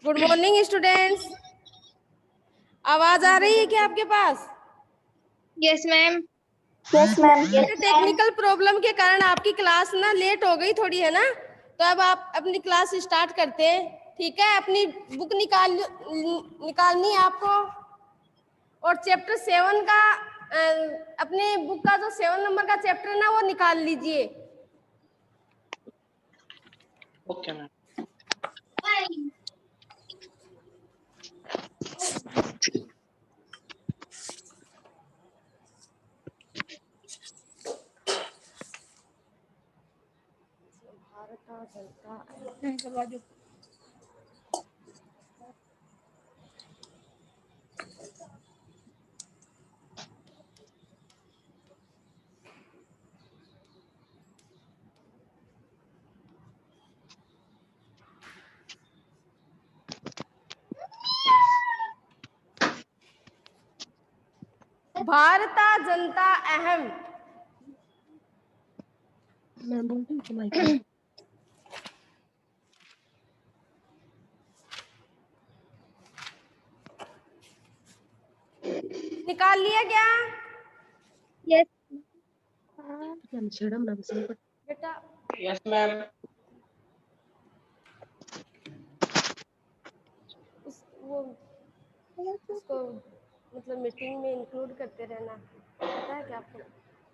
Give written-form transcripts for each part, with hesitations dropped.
Good morning students. आवाज आ रही है क्या आपके पास? Yes ma'am. Yes ma'am. Technical problem के कारण आपकी क्लास ना लेट हो गई थोड़ी, है ना? तो अब आप अपनी क्लास स्टार्ट करते हैं। ठीक है, अपनी बुक निकालनी है आपको, और चैप्टर 7 का अपने बुक का जो 7 नंबर का चैप्टर है ना वो निकाल लीजिए। Okay ma'am. भारता जनता अहम। मैं बोलती हूँ माइक निकाल लिया क्या यस बेटा? Yes ma'am. उसको मतलब मीटिंग में इंक्लूड करते रहना, पता है क्या आपको?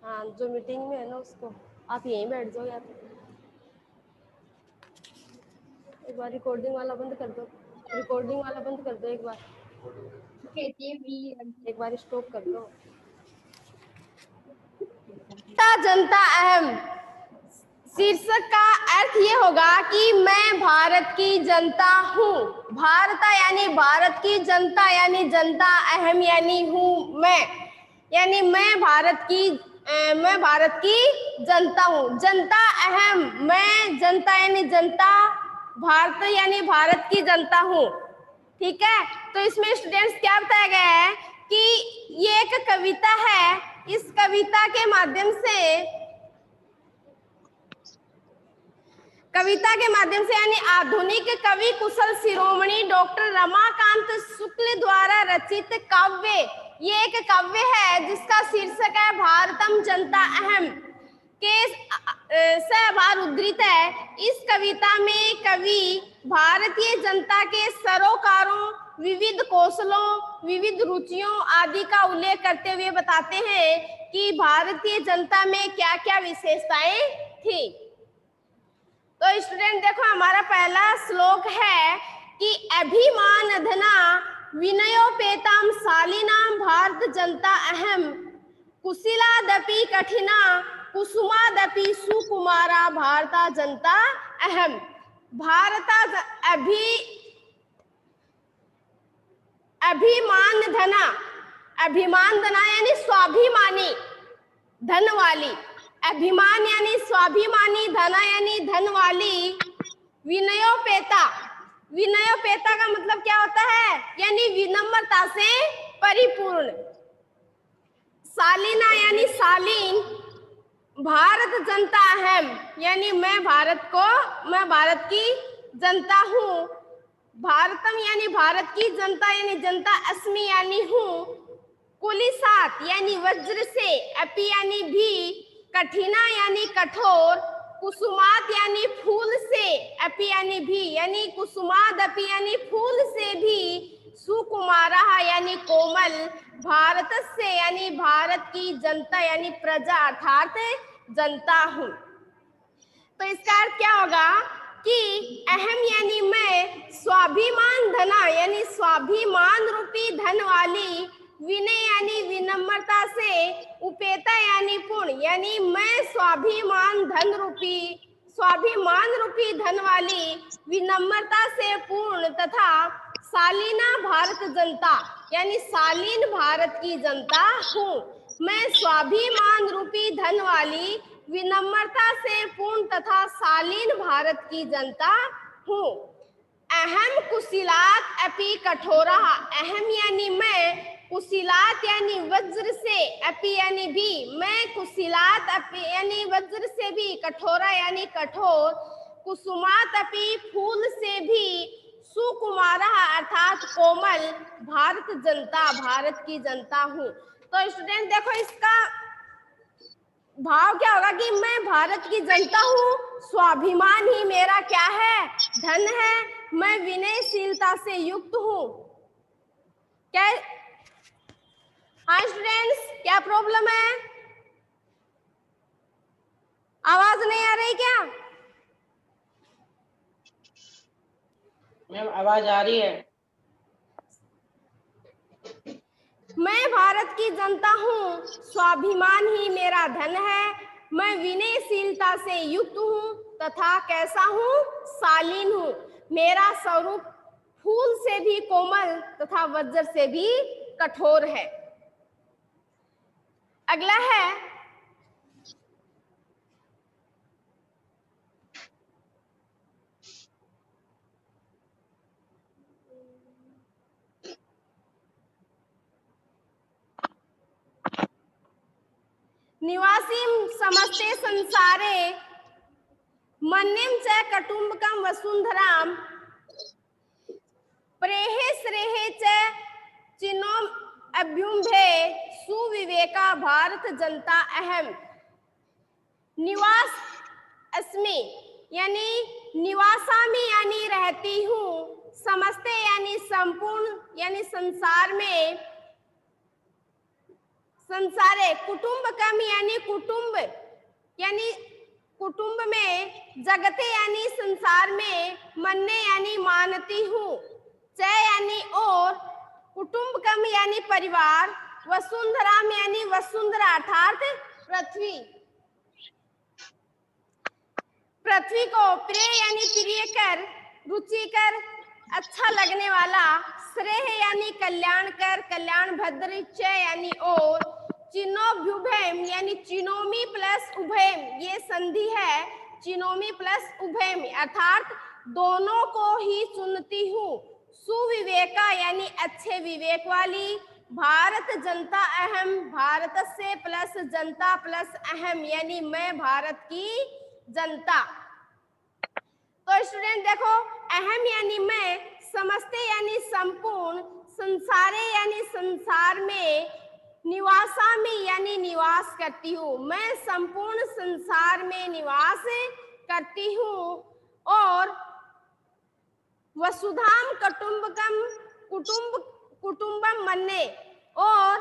हाँ, जो मीटिंग में है ना उसको आप यहीं बैठ जाओ, या तो एक बार रिकॉर्डिंग वाला बंद कर दो, रिकॉर्डिंग वाला बंद कर दो, एक बार स्टॉप कर दो। जनता अहम शीर्षक का अर्थ ये होगा कि मैं भारत की जनता हूँ। भारता यानी भारत की, जनता यानी जनता, अहम यानी हूँ मैं, यानी मैं भारत की जनता हूँ। जनता अहम, मैं जनता यानी जनता, भारत यानी भारत की जनता हूँ। ठीक है, तो इसमें स्टूडेंट्स क्या बताया गया है कि ये एक कविता है। इस कविता के माध्यम से यानी आधुनिक कवि कुशल शिरोमणि डॉक्टर रमाकांत शुक्ल द्वारा रचित काव्य, ये एक काव्य है जिसका शीर्षक है भारतम जनता अहम के से आभार उद्धृत है। इस कविता में कवि भारतीय जनता के सरोकारों, विविध कौशलों, विविध रुचियों आदि का उल्लेख करते हुए बताते हैं कि भारतीय जनता में क्या क्या विशेषताएं थी। तो स्टूडेंट देखो, हमारा पहला श्लोक है कि अभिमान धना विनयोपेताम शालिनाम भारत जनता अहम कुशिलादपि कठिना कुसुमादपि सुकुमारा भारता जनता अहम। अभिमान धना यानी स्वाभिमानी, धन वाली। अभिमान यानी स्वाभिमानी, धना यानी धन वाली। विनयोपेता, विनयोपेता का मतलब क्या होता है? यानी विनम्रता से परिपूर्ण। शालीना यानी शालीन। भारत जनता अहम यानी मैं भारत की जनता हूँ। भारतम यानी भारत की जनता यानी जनता, अस्मि यानी हूँ। कुलिसात यानी वज्र से, अपि यानी भी, कठिना यानी कठोर, कुसुमात यानी फूल से, अपि यानी भी, यानी कुसुमाद अपि यानी फूल से भी, सुकुमारा यानी कोमल, भारत से यानी भारत की जनता यानी प्रजा अर्थात जनता हूँ। तो इसका अर्थ क्या होगा कि अहम यानी मैं, स्वाभिमान धना यानी स्वाभिमान रूपी धन वाली, विनय यानी विनम्रता से, उपेता यानी पूर्ण, यानी मैं स्वाभिमान रूपी धन वाली, विनम्रता से पूर्ण, तथा शालीना भारत जनता यानी शालीन भारत की जनता हूँ। मैं स्वाभिमान रूपी धन वाली, विनम्रता से पूर्ण तथा शालीन भारत की जनता हूँ। अहम कुशिलात अपि कठोरा, अहम यानी मैं, कुशिलात यानी वज्र से, अपि यानी भी, मैं कुशिलात अपि यानी वज्र से भी, कठोरा यानी कठोर, कुसुमात अपि फूल से भी, सुकुमारः अर्थात कोमल, भारत जनता, भारत की जनता हूँ। तो स्टूडेंट देखो इसका भाव क्या होगा कि मैं भारत की जनता हूँ, स्वाभिमान ही मेरा क्या है, धन है, मैं विनयशीलता से युक्त हूँ। क्या हाँ स्टूडेंट्स, क्या प्रॉब्लम है? आवाज नहीं आ रही क्या? मैम आवाज आ रही है। मैं भारत की जनता हूँ, स्वाभिमान ही मेरा धन है, मैं विनयशीलता से युक्त हूँ तथा कैसा हूँ, शालीन हूँ। मेरा स्वरूप फूल से भी कोमल तथा वज्र से भी कठोर है। अगला है निवासीं समस्ते संसारे मन्यं च कुटुम्बकं वसुंधरां प्रेहे श्रेहे च चिनोम अभ्युम्भे सुविवेका भारत जनता अहम। निवास अस्मि यानी निवासामि यानी रहती हूँ, समस्ते यानी संपूर्ण यानी संसार में, संसारे कुटुम्बकम यानी कुटुंब यानी कुटुंब में, जगते यानी संसार में, मन्ने यानी मानती हूँ, च यानी और, कुटुम्बकम यानी परिवार, वसुंधराम यानी वसुंधरा अर्थात पृथ्वी, पृथ्वी को प्रिय यानी प्रिय कर, रुचिकर अच्छा लगने वाला, श्रेय यानी कल्याण कर, कल्याण भद्र, च यानी और, चिनोभ्युभयम यानी चिनोमी प्लस उभयम, ये संधि है, चिनोमी प्लस उभयम अर्थात दोनों को ही चुनती हूँ। सुविवेका यानी अच्छे विवेक वाली, भारत जनता अहम, भारत से प्लस जनता प्लस अहम यानी मैं भारत की जनता। तो स्टूडेंट देखो, अहम यानी मैं, समस्ते यानी संपूर्ण, संसारे यानी संसार में, निवासामि यानी निवास करती हूँ, मैं संपूर्ण संसार में निवास करती हूँ। और वसुधाम कुटुम्बकम कुटुंबम मन्ने, और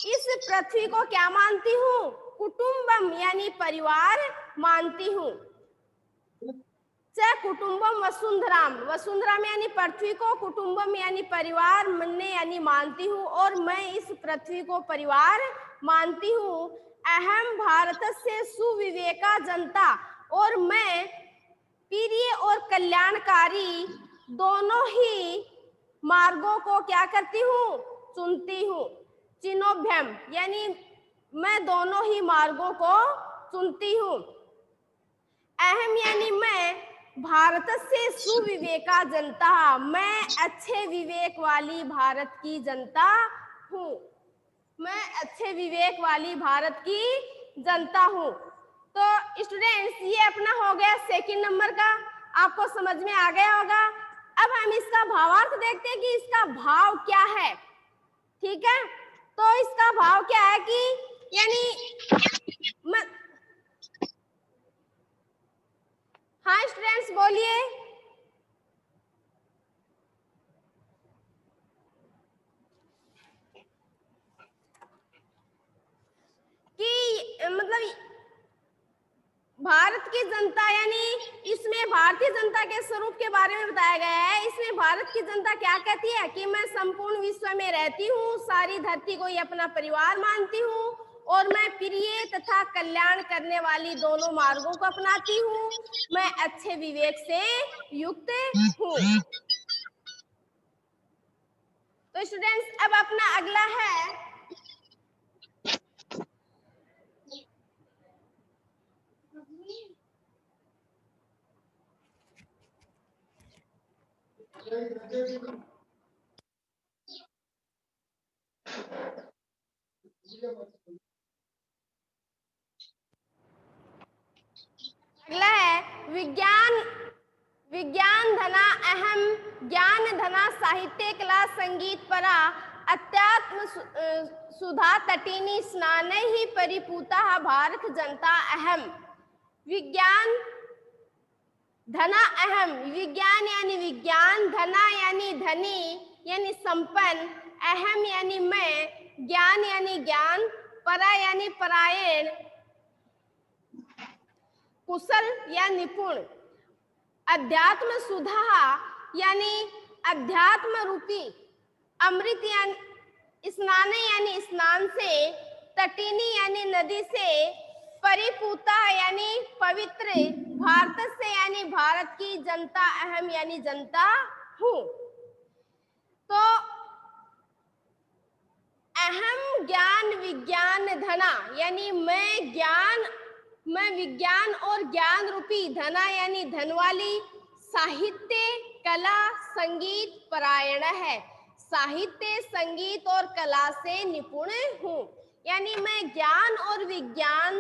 इस पृथ्वी को क्या मानती हूँ, कुटुंबम यानी परिवार मानती हूँ। च कुटुंबम वसुंधराम, वसुंधराम यानी पृथ्वी को, कुटुंबम यानी परिवार, मन्ने यानी मानती हूँ, और मैं इस पृथ्वी को परिवार मानती हूँ। अहम भारत से सुविवेका जनता, और मैं प्रिय और कल्याणकारी दोनों ही मार्गों को क्या करती हूँ, चुनती हूँ। चिनोभ्यम यानी मैं दोनों ही मार्गों को चुनती हूँ। अहम यानी मैं, भारत से सुविवेका जनता, मैं अच्छे विवेक वाली भारत की जनता हूँ, मैं अच्छे विवेक वाली भारत की जनता हूँ। तो स्टूडेंट्स ये अपना हो गया सेकंड नंबर का, आपको समझ में आ गया होगा। अब हम इसका भावार्थ देखते हैं कि इसका भाव क्या है। ठीक है, तो इसका भाव क्या है कि यानी हाँ स्टूडेंट्स बोलिए। कि मतलब भारत की जनता यानी इसमें भारतीय जनता के स्वरूप के बारे में बताया गया है। इसमें भारत की जनता क्या कहती है कि मैं संपूर्ण विश्व में रहती हूँ, सारी धरती को ही अपना परिवार मानती हूँ, और मैं प्रिय तथा कल्याण करने वाली दोनों मार्गों को अपनाती हूँ, मैं अच्छे विवेक से युक्त हूँ। तो स्टूडेंट्स अब अपना अगला है अगला है विज्ञान, विज्ञान धना अहम ज्ञान धना साहित्य कला संगीत परा अध्यात्म सुधा तटिनी स्नान ही परिपूता भारत जनता अहम। विज्ञान धना अहम, विज्ञान यानी विज्ञान, धना यानी धनी यानी संपन्न, अहम यानी मैं, ज्ञान यानी ज्ञान, परा यानी परायण, कुशल या निपुण, अध्यात्म सुधा यानी अध्यात्म रूपी, अमृत यानी स्नान यानी स्नान से, तटिनी यानी नदी से, परिपूता यानी पवित्र, भारत से यानी भारत की जनता अहम यानी जनता हूं। तो अहम ज्ञान विज्ञान धना यानी मैं विज्ञान और ज्ञान रूपी, धना यानी धन वाली, साहित्य कला संगीत परायण है, साहित्य संगीत और कला से निपुण हूं। यानी मैं ज्ञान और विज्ञान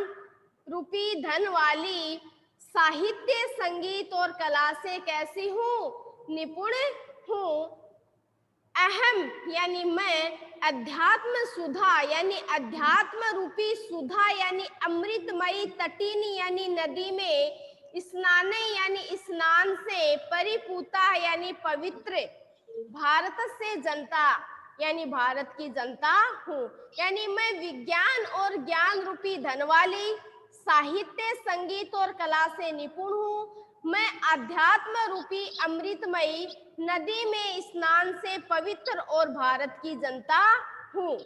रूपी धन वाली, साहित्य संगीत और कला से कैसी हूं? निपुण हूं। अहम यानी मैं, अध्यात्म सुधा यानी अध्यात्म रूपी सुधा यानी अमृतमयी, तटिनी यानी नदी में, स्नान यानी स्नान से, परिपूता यानी पवित्र, भारत से जनता यानी भारत की जनता हूं। यानी मैं विज्ञान और ज्ञान रूपी धन वाली, साहित्य संगीत और कला से निपुण हूं। मैं अध्यात्म रूपी अमृतमयी नदी में स्नान से पवित्र और भारत की जनता हूं।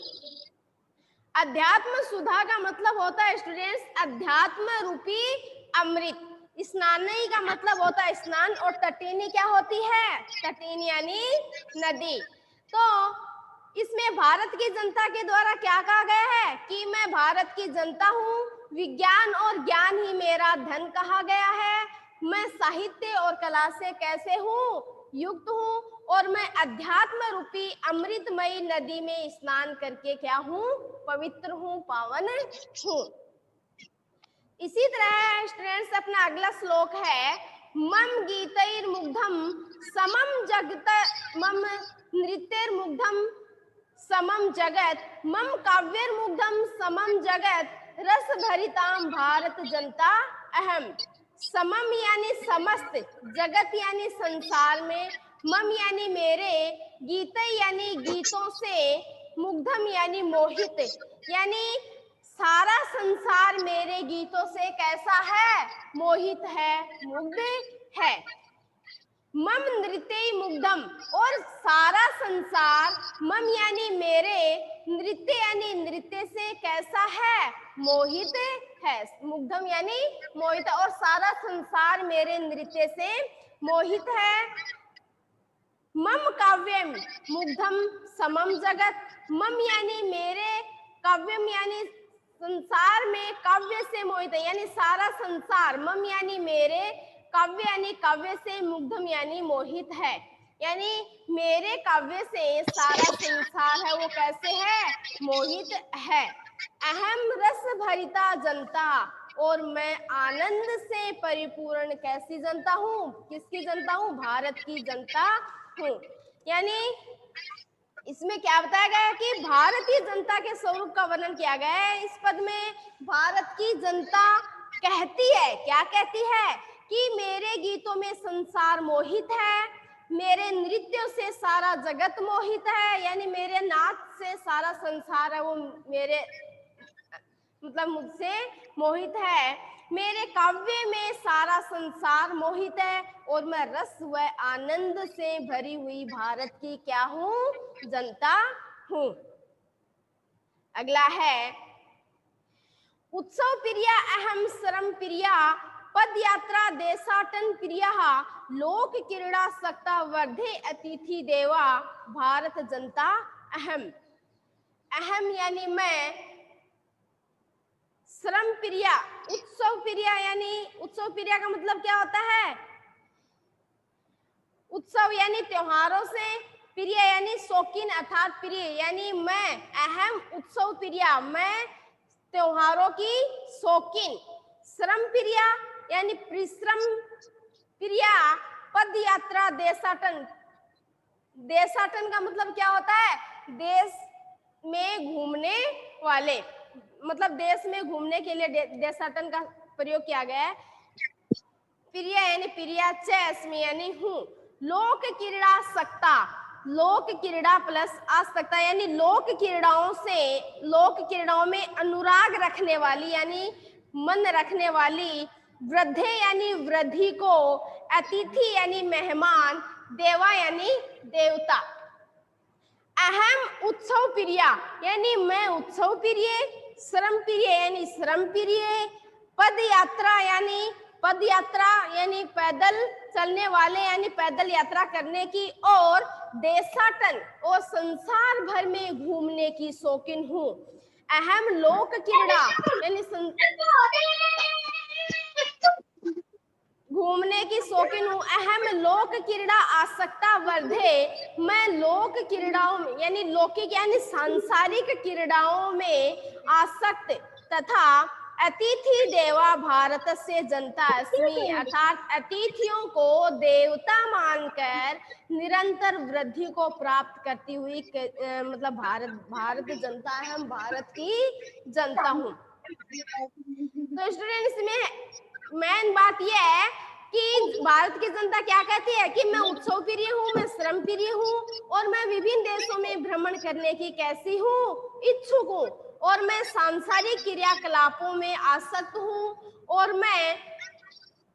अध्यात्म सुधा का मतलब होता है स्टूडेंट्स अध्यात्म रूपी अमृत, स्नानी का मतलब होता है स्नान, और तटिनी क्या होती है? तटिनी यानी नदी। तो इसमें भारत की जनता के द्वारा क्या कहा गया है कि मैं भारत की जनता हूँ, विज्ञान और ज्ञान ही मेरा धन कहा गया है, मैं साहित्य और कला से कैसे हूँ? युक्त हूँ, और मैं अध्यात्म रूपी अमृतमयी नदी में स्नान करके क्या हूँ? पवित्र हूँ, पावन हूँ। इसी तरह स्टूडेंट्स अपना अगला श्लोक है, मम गीतैर्मुग्धम समम जगत मम नृत्यैर्मुग्धम समम जगत, मम काव्यैर्मुग्धम समम जगत, रस भरिताम भारत जनता अहम। समम यानी समस्त, जगत यानी संसार में, मम यानी मेरे, गीत यानी गीतों से, मुग्धम यानी मोहित, यानी सारा संसार मेरे गीतों से कैसा है? मोहित है, मुग्ध है। मम नृत्य मुग्धम, और सारा संसार, मम यानी मेरे, नृत्य यानी नृत्य से कैसा है? मोहित है। मुग्धम यानी मोहित, और सारा संसार मेरे नृत्य से मोहित है। मम काव्यम मुग्धम समम जगत, मम यानी मेरे, काव्यम यानी संसार में काव्य से मोहित है, यानी सारा संसार, मम यानी मेरे, काव्य यानी काव्य से, मुग्धम यानी मोहित है, यानी मेरे काव्य से सारा संसार है वो कैसे है? मोहित है। अहम रस भरिता जनता, और मैं आनंद से परिपूर्ण कैसी जनता हूँ? किसकी जनता हूँ? भारत की जनता हूँ। यानी इसमें क्या बताया गया है कि भारतीय जनता के स्वरूप का वर्णन किया गया है। इस पद में भारत की जनता कहती है, क्या कहती है? कि मेरे गीतों में संसार मोहित है, मेरे नृत्यों से सारा जगत मोहित है, यानी मेरे नाच से सारा संसार है वो मेरे मतलब मुझसे मोहित है, मेरे काव्य में सारा संसार मोहित है, और मैं रस व आनंद से भरी हुई भारत की क्या हूँ? जनता हूँ। अगला है, उत्सव प्रिया अहम श्रम प्रिया, पद यात्रा देशाटन प्रिया, लोक क्रीड़ा सक्ता वर्धे अतिथि देवा, भारत जनता अहम। अहम यानी मैं, श्रम प्रिया, उत्सव प्रिया, यानी उत्सव प्रिया का मतलब क्या होता है? उत्सव यानी त्योहारों से, प्रिय यानी शौकीन अर्थात प्रिय, यानी मैं अहम उत्सव प्रिया, मैं त्योहारों की शौकीन। श्रम प्रिया यानी परिश्रम प्रिया, पद यात्रा देशाटन देशाटन का मतलब क्या होता है? देश में घूमने वाले, मतलब देश में घूमने के लिए देशाटन का प्रयोग किया गया है। प्रिय यानी प्रिया चेस्मी यानी हूँ। लोक क्रीड़ा सकता, लोक क्रीड़ा प्लस आसक्ता यानी लोक क्रीड़ाओं से, लोक क्रीड़ाओं में अनुराग रखने वाली यानी मन रखने वाली। वृद्धे यानी वृद्धि को, अतिथि यानी मेहमान, देवा यानी देवता। अहम उत्सव प्रिया यानी मैं उत्सव प्रिय, श्रम प्रिय यानी श्रम प्रिय, पद यात्रा यानी पैदल चलने वाले यानी पैदल यात्रा करने की, और देशाटन और संसार भर में घूमने की शौकीन हूँ। अहम लोक क्रीड़ा यानी घूमने की शौकीन हूँ। अहम लोक क्रीड़ा आसक्ता वर्धे, मैं लोक क्रीड़ाओं में यानी लौकिक यानी सांसारिक क्रीड़ाओं में आसक्त तथा अतिथि देवा भारत से जनता अस्मि, अर्थात अतिथियों को देवता मानकर निरंतर वृद्धि को प्राप्त करती हुई मतलब भारत जनता है, हम भारत की जनता हूँ। तो स्टूडेंट्स में मेन बात यह है कि भारत की जनता क्या कहती है कि मैं उत्सव प्रिय हूँ, मैं श्रम प्रिय हूँ, और मैं विभिन्न देशों में भ्रमण करने की कैसी हूँ, इच्छुक हूँ, और मैं सांसारिक क्रियाकलापों में आसक्त हूँ, और मैं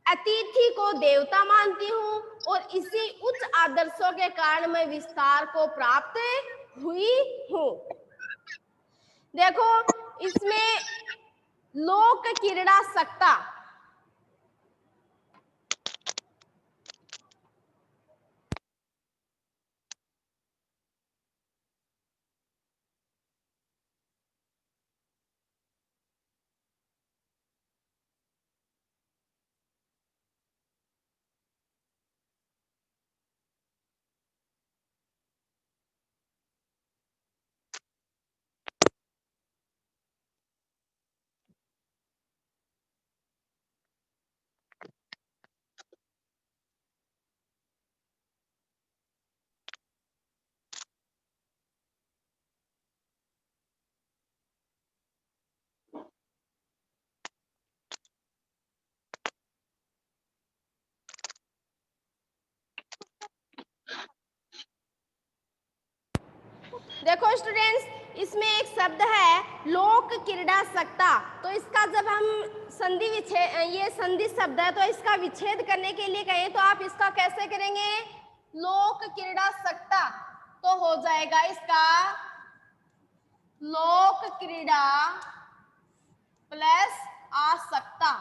अतिथि को देवता मानती हूँ, और इसी उच्च आदर्शों के कारण मैं विस्तार को प्राप्त हुई हूँ। देखो इसमें लोक क्रीड़ा सकता, देखो स्टूडेंट्स इसमें एक शब्द है लोक क्रीड़ा सकता, तो इसका जब हम संधि विच्छेद, ये संधि शब्द है, तो इसका विच्छेद करने के लिए कहें तो आप इसका कैसे करेंगे? लोक क्रीड़ा सकता, तो हो जाएगा इसका लोक क्रीड़ा प्लस आसक्ता,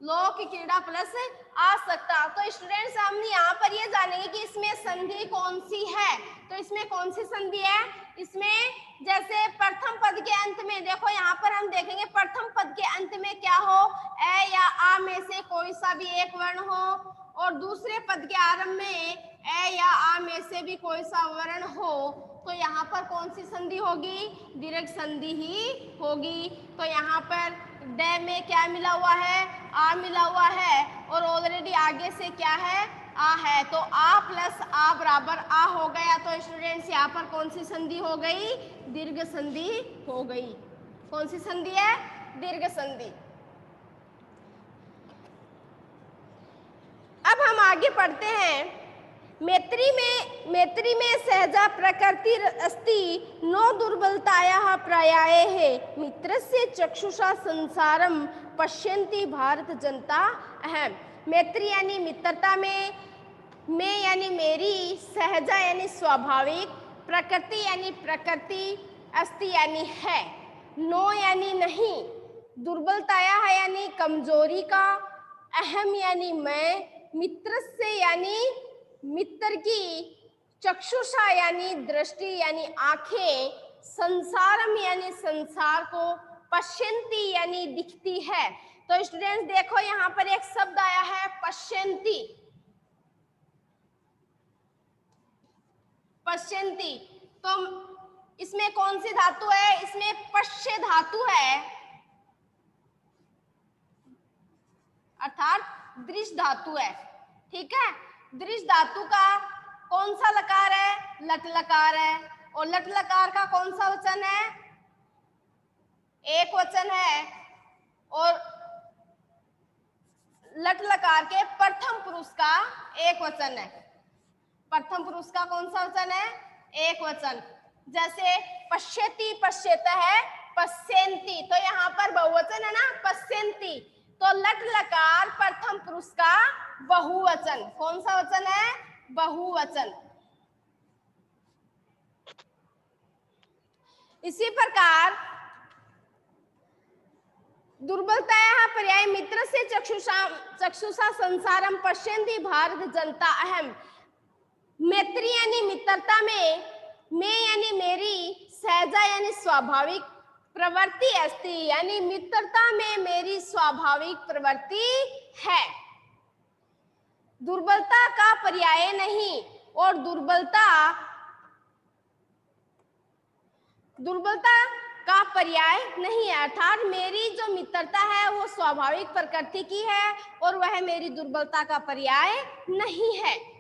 लोक क्रीड़ा प्लस आसक्ता। तो स्टूडेंट्स हम यहाँ पर ये जानेंगे कि इसमें संधि कौन सी है। तो इसमें कौन सी संधि है? इसमें जैसे प्रथम पद के अंत में, देखो यहाँ पर हम देखेंगे प्रथम पद के अंत में क्या हो, ए या आ में से कोई सा भी एक वर्ण हो, और दूसरे पद के आरंभ में ए या आ में से भी कोई सा वर्ण हो, तो यहाँ पर कौन सी संधि होगी? दीर्घ संधि ही होगी। तो यहाँ पर डे में क्या मिला हुआ है? आ मिला हुआ है, और ऑलरेडी आगे से क्या है? आ है, तो आ प्लस आ बराबर आ हो गया। तो स्टूडेंट्स यहाँ पर कौन सी संधि हो गई? दीर्घ संधि हो गई। कौन सी संधि है? दीर्घ संधि। अब हम आगे पढ़ते हैं। मैत्री में सहजा प्रकृति अस्ति नो दुर्बलतायाः पर्याये मित्रस्य चक्षुषा संसारम पश्यन्ति भारत जनता अहम। मैत्री यानी मित्रता में यानी मेरी, सहजा यानी स्वाभाविक, प्रकृति यानी प्रकृति, अस्ति यानी है, नो यानी नहीं, दुर्बलतायाः यानी कमजोरी का, अहम यानी मैं, मित्र से यानी मित्र की, चक्षुषा यानी दृष्टि यानी आंखें, संसारम यानी संसार को, पश्यन्ति यानी दिखती है। तो स्टूडेंट्स देखो यहाँ पर एक शब्द आया है पश्यन्ति, पश्यन्ति, तो इसमें कौन सी धातु है? इसमें पश्य धातु है, अर्थात दृश्य धातु है। ठीक है, दृश्य धातु का कौन सा लकार है? लट लकार है। और लट लकार का कौन सा वचन है? एक वचन है। और लट लकार के प्रथम पुरुष का एक वचन है। प्रथम पुरुष का कौन सा वचन है? एक वचन। जैसे पश्यति पश्यत है पश्यन्ति, तो यहाँ पर बहुवचन है ना, पश्यन्ति। तो लट लकार प्रथम पुरुष का बहुवचन। कौन सा वचन है? बहुवचन। इसी प्रकार दुर्बलतायाः पर्याय मित्र से चक्षुषा संसारम पश्यन्ति भारत जनता अहम। मैत्री यानी मित्रता में, मैं यानी मेरी, सहजा यानी स्वाभाविक, प्रवृत्ति अस्ति यानी मित्रता में मेरी स्वाभाविक प्रवृत्ति है। दुर्बलता का पर्याय नहीं। और दुर्बलता का पर्याय नहीं है, अर्थात मेरी जो मित्रता है वो स्वाभाविक प्रकृति की है और वह मेरी दुर्बलता का पर्याय नहीं है।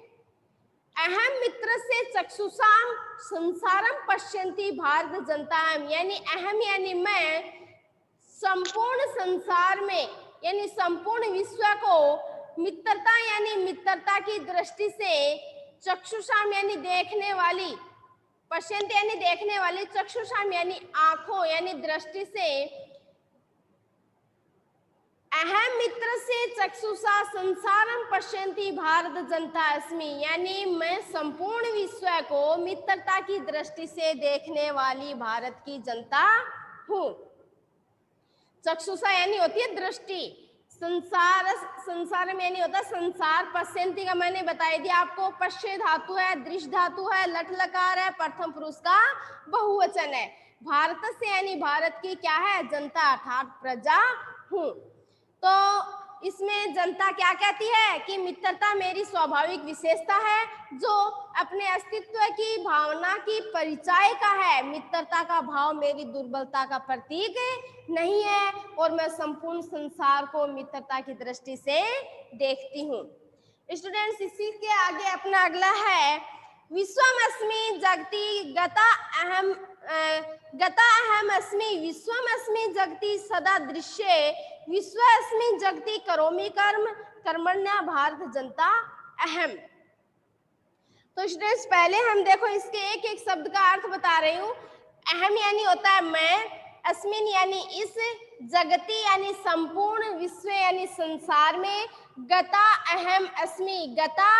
अहम मित्र से चक्षुषाम संसारम पश्यन्ति भारत जनता अहम, यानी अहम यानी मैं संपूर्ण संसार में यानी संपूर्ण विश्व को मित्रता यानी मित्रता की दृष्टि से, चक्षुषाम यानी देखने वाली, पश्यन्ति यानी देखने वाली, चक्षुषाम यानी आंखों यानी दृष्टि से, अहम मित्र से चक्षुषा संसारम पश्यन्ति भारत जनता अस्मि, यानी मैं संपूर्ण विश्व को मित्रता की दृष्टि से देखने वाली भारत की जनता हूँ। चक्षुषा यानी होती है दृष्टि, संसार में यानी होता है संसार। पश्यन्ति का मैंने बताई दिया आपको, पश्य धातु है, दृश्य धातु है, लट लकार है, प्रथम पुरुष का बहुवचन है। भारत से यानी भारत की क्या है? जनता अर्थात प्रजा हूँ। तो इसमें जनता क्या कहती है कि मित्रता मेरी स्वाभाविक विशेषता है जो अपने अस्तित्व की भावना की परिचय का है। मित्रता का भाव मेरी दुर्बलता का प्रतीक नहीं है और मैं संपूर्ण संसार को मित्रता की दृष्टि से देखती हूँ। स्टूडेंट्स, इसी के आगे अपना अगला है विश्वमस्मि जगति गता अहम अस्मि, विश्वमस्मि जगति सदा दृश्ये, विश्वस्मि जगति करोमि कर्म, कर्मण्या भारत जनता अहम। तो स्टूडेंट्स, पहले हम देखो इसके एक एक शब्द का अर्थ बता रही हूँ। अहम यानी होता है मैं, अस्मिन यानी इस, जगति यानी संपूर्ण, विश्व यानी संसार में, गता अहम अस्मि, गता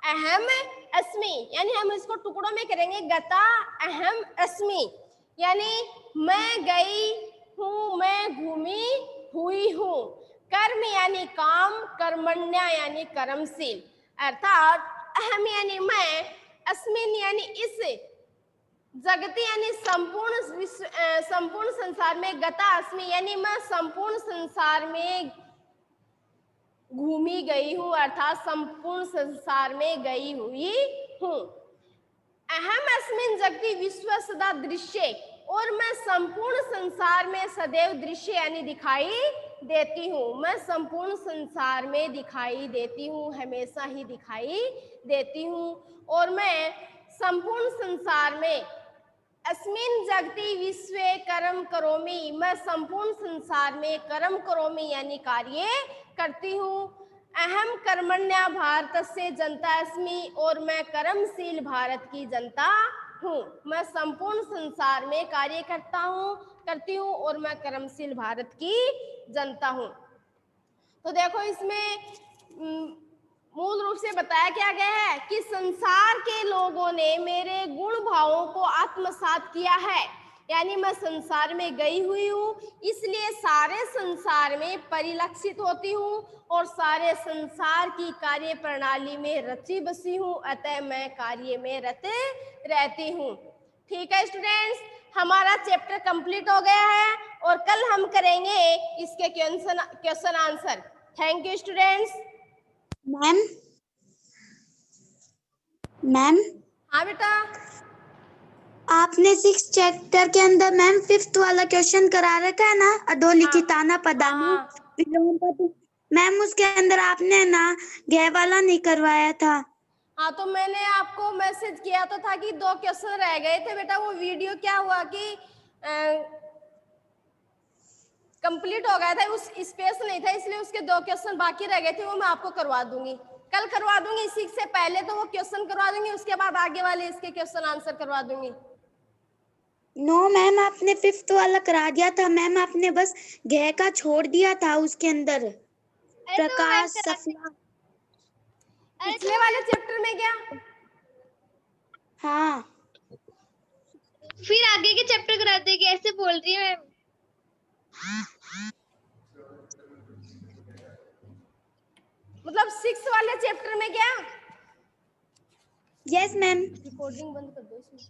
अहम अस्मि यानी हम इसको टुकड़ों में करेंगे। गता अहम अस्मि यानी मैं गई हूँ, मैं घूमी हुई हूँ। कर्म यानी काम, कर्मण्या यानी कर्मशील, अर्थात अहम यानी मैं, अस्मिन यानी इस, जगति यानी संपूर्ण विश्व, संपूर्ण संसार में, गता अस्मि यानी मैं संपूर्ण संसार में घूमी गई हूँ, अर्थात संपूर्ण संसार में गई हुई हूँ। अहम अस्मिन जगति विश्व सदा दृश्य, और मैं संपूर्ण संसार में सदैव दृश्य यानी दिखाई देती हूँ। मैं संपूर्ण संसार में दिखाई देती हूँ, हमेशा ही दिखाई देती हूँ। और मैं संपूर्ण संसार में, अस्मिन जगति विश्वे कर्म करोमि, मैं संपूर्ण संसार में कर्म करोमि यानी कार्य करती हूँ। अहम कर्मण्या भारत से जनता अस्मि, और मैं कर्मशील भारत की जनता हूँ। मैं संपूर्ण संसार में कार्य करती हूँ और मैं कर्मशील भारत की जनता हूँ। तो देखो इसमें मूल रूप से बताया क्या गया है कि संसार के लोगों ने मेरे गुण भावों को आत्मसात किया है, यानी मैं संसार में गई हुई हूँ, इसलिए सारे संसार में परिलक्षित होती हूँ और सारे संसार की कार्य प्रणाली में रची बसी हूँ, अतः मैं कार्य में रत रहती हूँ। ठीक है स्टूडेंट्स, हमारा चैप्टर कंप्लीट हो गया है और कल हम करेंगे इसके question answer. Thank you students. Ma'am हाँ बेटा, आपने 6 चैप्टर के अंदर मैम 5th वाला क्वेश्चन करा रखा है ना, अधोलिखिताना पदानु हाँ। विलोम पद। मैम उसके अंदर आपने ना गह वाला नहीं करवाया था। हाँ, तो मैंने आपको मैसेज किया तो था कि 2 क्वेश्चन रह गए थे बेटा। वो वीडियो क्या हुआ कि कंप्लीट हो गया था, उस स्पेस नहीं था, इसलिए उसके 2 क्वेश्चन बाकी रह गए थे। वो मैं आपको करवा दूंगी, कल करवा दूंगी। इसी से पहले तो वो क्वेश्चन करवा दूंगी, उसके बाद आगे वाले इसके क्वेश्चन आंसर करवा दूंगी। नो मैम, आपने 5th वाला करा दिया था मैम, आपने बस घ का छोड़ दिया था उसके अंदर। अरे तो मैम प्रकाश करा सफला। पिछले वाले चैप्टर में क्या? हाँ फिर आगे के चैप्टर करा देगी, ऐसे बोल रही है मैम। मतलब 6 वाले चैप्टर में क्या? Yes ma'am. रिकॉर्डिंग बंद कर दो इसमें।